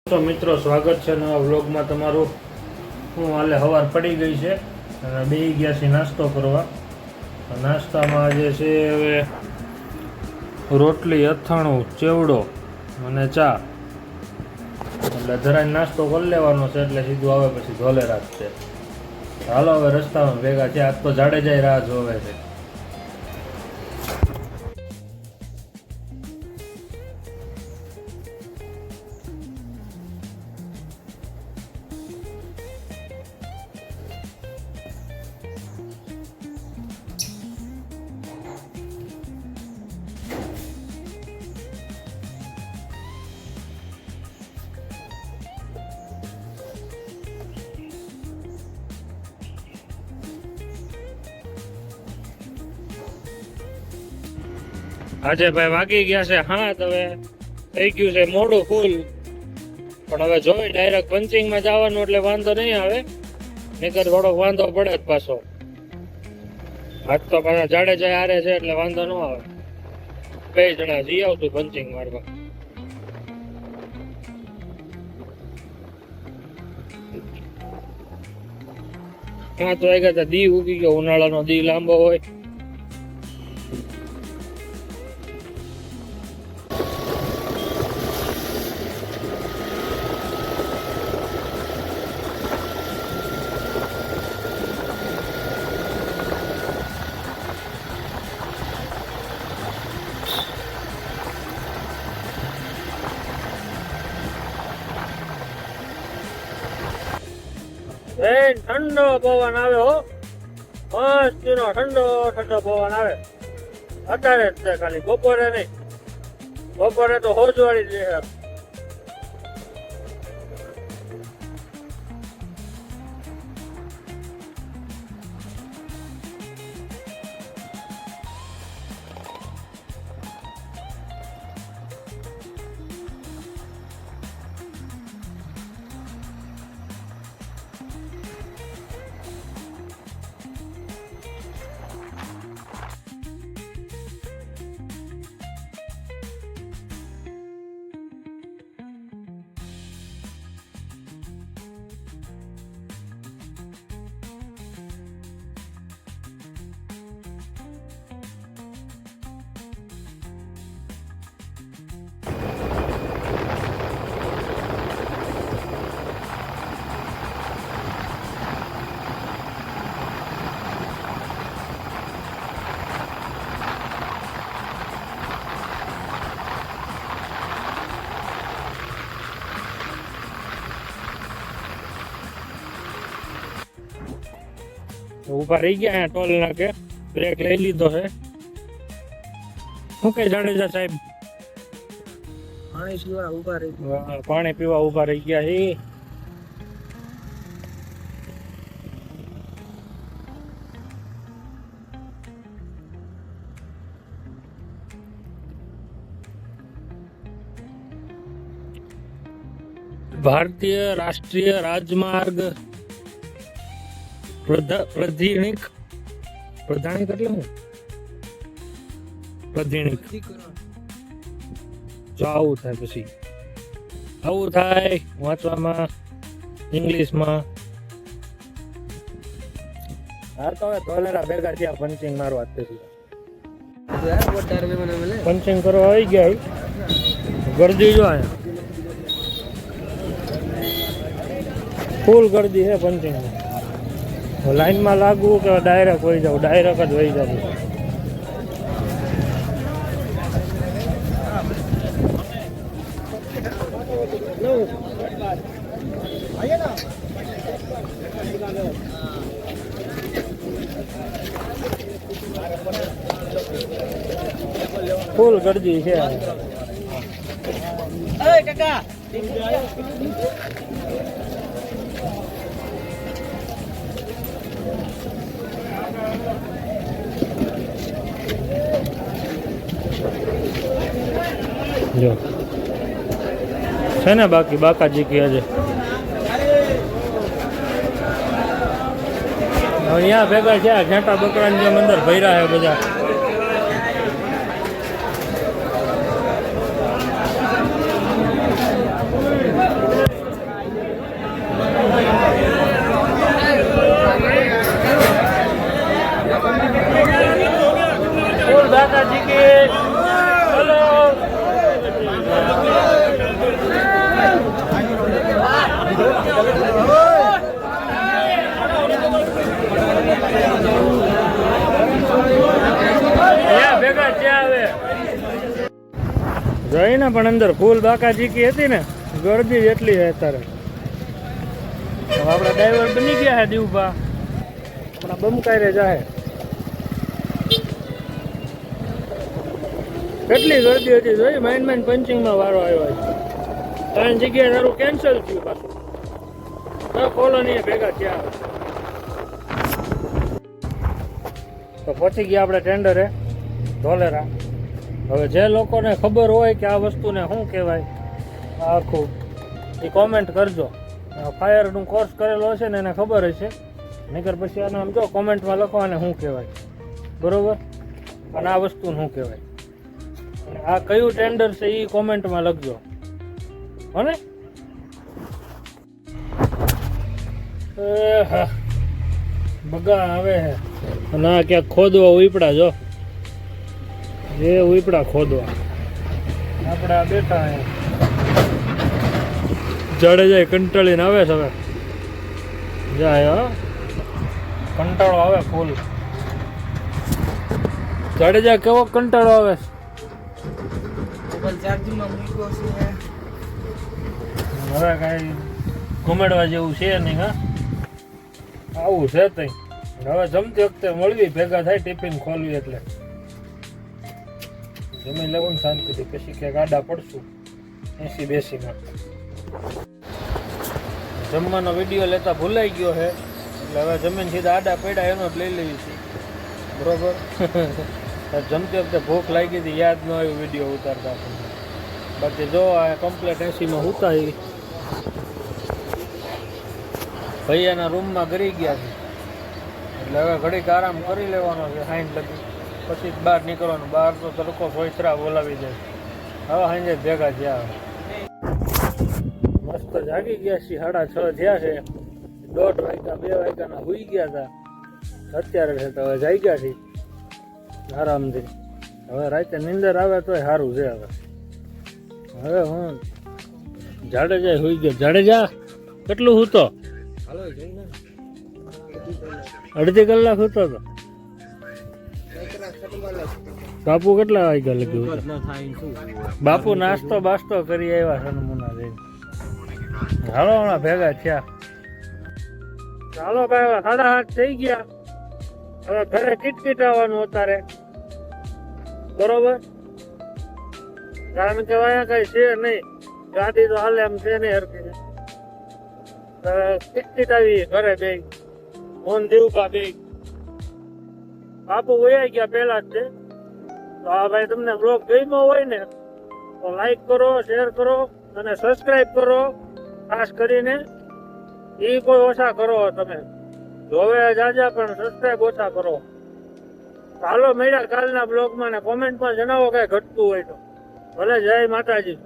તો મિત્રો સ્વાગત છે નવા વ્લોગમાં તમારું। હું હાલે સવાર પડી ગઈ છે અને બેસી ગયા છે નાસ્તો કરવા। નાસ્તામાં આજે છે હવે રોટલી, અથાણું, ચેવડો અને ચા। એટલે જરાય નાસ્તો કરી લેવાનો છે એટલે સીધું આવે પછી ધોલેરા જ છે। હાલો હવે રસ્તામાં ભેગા છે। આજ તો જાડેજાઈ રાહ જોવે છે। આજે ભાઈ વાગી ગયા છે 7। હવે થઈ ગયું છે મોડું ફૂલ, પણ હવે જોઈ ડાયરેક્ટ પંચિંગમાં જવાનું એટલે વાંધો નહીં આવે, નહીતર થોડોક વાંધો પડે જ પાછો। આજ તો પાછા જાડેજા હારે છે એટલે વાંધો ન આવે। 2 જણા જઈ આવતું પંચિંગ મારવા। હા તો વાગ્યા હતા, દી ઉગી ગયો। ઉનાળાનો દી લાંબો હોય। ઠંડો પવન આવે હો, મસ્તીનો ઠંડો ઠંડો પવન આવે। અત્યારે જ છે, ખાલી બપોરે નહીં। બપોરે તો હોજવાળી જ છે। ઉભા રહી ગયા ટોલ નાકે, બ્રેક લઈ લીધો છે। શું કે જાડેજા સાહેબ? પાણી પીવા ઉભા રહી ગયા છે। ભારતીય રાષ્ટ્રીય રાજમાર્ગ પ્રધિણિક એટલે શું? પ્રધિણિક જો આવું થાય, પછી આવું થાય વાંચવામાં ઇંગ્લિશમાં। હા તો હવે ધોલેરા ભેગા થયા પંચિંગ મારવા જ પછી પંચિંગ કરવા આવી ગયા। ગરદી જો અહીંયા ફૂલ ગરદી છે પંચિંગમાં। લાઈનમાં લાગવું કે ડાયરેક્ટ વહી જાવ? ડાયરેક્ટ જ વહી જાવ। ફૂલ ગરદી છે। કાકા જો છે ને બાકી બાકાજી કે આજે અહીંયા ભેગા છે। ઘેટા બકરાની જેમ અંદર ભર્યા છે બધા। ભેગા ત્યાં આવે જોઈને પણ અંદર ફૂલ બાકા ચીકી હતી ને ગરદી જેટલી છે અત્યારે. આપડા ડ્રાઈવર બની ગયા છે દીવભા આપણા બમકાઈ જાય. કેટલી ગરદી હતી જોઈ માઇન્ડ પંચિંગમાં વારો આવ્યો છે. 3 જગ્યાએ તારું કેન્સલ થયું પાછું. કોલોની ભેગા થયા તો પહોંચી ગયા આપણે ટેન્ડરે ધોલેરા. હવે જે લોકોને ખબર હોય કે આ વસ્તુને શું કહેવાય આખું એ કોમેન્ટ કરજો. ફાયરનું કોર્સ કરેલો હશે ને એને ખબર હશે, નહીતર પછી આને આમ જો કોમેન્ટમાં લખો અને શું કહેવાય બરોબર, અને આ વસ્તુ શું કહેવાય, આ કયું ટેન્ડર છે એ કોમેન્ટમાં લખજો હને. હા બગા આવે હે અને આ ક્યાંક ખોદવા ઉપડા જો એ ઉપડા ખોદવા આપણે આ બેઠા હે. જડેજા કંટાળીને આવે છે હવે જાય કંટાળો આવે ફૂલ. જડેજા કેવો કંટાળો આવે હવે કઈ ઘુમેડવા જેવું છે નહીં. હા આવું છે તઈ હવે જમતી વખતે મળવી ભેગા થાય ટિફિન ખોલવી એટલે જમી લેવું ને શાંતિથી પછી ક્યાંક આડા પડશું એસી બેસીમાં. જમવાનો વિડીયો લેતા ભૂલાઈ ગયો છે એટલે હવે જમીન સીધા આડા પડ્યા એનો જ લઈ લેવી છે બરોબર. જમતી વખતે ભૂખ લાગી હતી યાદ ન આવ્યું વિડીયો ઉતારતા. બાકી જો આ કમ્પ્લેટ એસીમાં ઉતારી ભૈયાના રૂમમાં ગરી ગયા છે એટલે હવે ઘડીક આરામ કરી લેવાનો છે સાંજ લગી પછી બહાર નીકળવાનું. બહાર તો તડકો સોયસરા બોલાવી જાય. હવે સાંજે ભેગા થયા મસ્ત જાગી ગયા છીએ. 6:30 થયા છે. 1:30 વાગ્યા 2 વાગ્યાના સુઈ ગયા હતા અત્યારે છે તો હવે જાગ્યા છીએ આરામથી. હવે રાતે નીંદર આવે તોય સારું છે. હવે હું જાડેજા સુઈ ગયો. જાડેજા કેટલું સૂતો? અડધી કલાક સૂતો હતો. બાપુ કેટલા વાગ્યા લગ્યું? બાપુ નાસ્તો બાસ્તો કરી આવ્યા સનમુના જઈને. હાલો હમણાં ભેગા થયા. ચાલો ભાઈ 7:30 થઈ ગયા. હવે ઘરે કિટકીટ આવવાનું અત્યારે બરોબર, કારણ કે અહીંયા કઈ છે નહીં, ગાડી તો હાલે એમ છે નહીં હરકી. કિટકીટ આવી ઘરે બે ફોન દેવું બે બાપુ વયા ગયા પેલા જ છે. તો આ ભાઈ તમને બ્લોગ ગમ્યો હોય ને તો લાઈક કરો, શેર કરો અને સબસ્ક્રાઈબ કરો. ખાસ કરીને એ કોઈ ઓછા કરો તમે જોવે જાજા પણ સબસ્ક્રાઈબ ઓછા કરો. હાલો મળ્યા કાલના બ્લોગમાં ને કોમેન્ટમાં જણાવો કઈ ઘટતું હોય તો. ભલે જય માતાજી.